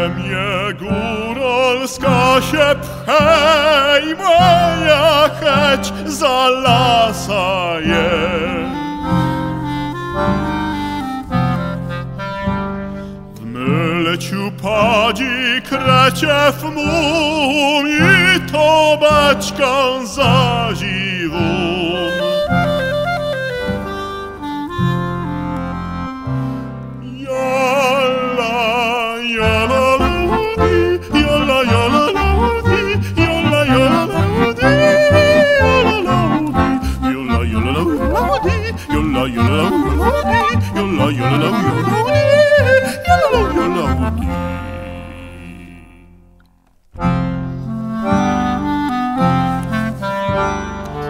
Ziemię góralska się pchej, moja chęć za lasa je. W myleciu padzi kreciew mum i to baćkan zaziwum.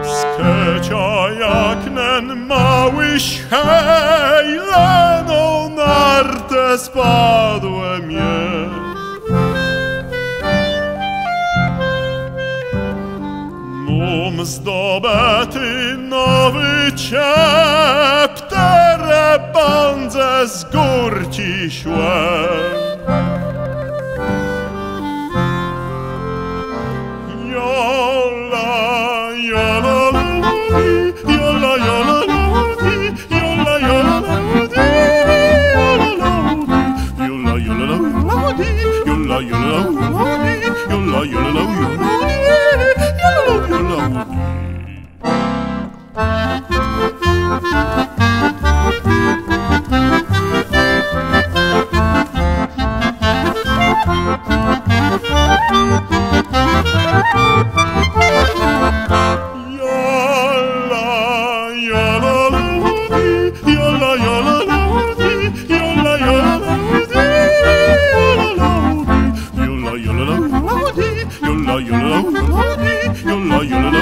Skecia jak nen małyś hej, leną nartę spadłem je. Mum zdobety nowy ciep, tere bandze z gór ci szłe. Jola, jola, ludi, jola, jola, ludi, jola, jola, ludi, jola, jola, ludi, jola, jola, ludi, jola, jola, ludi. Yola, yola,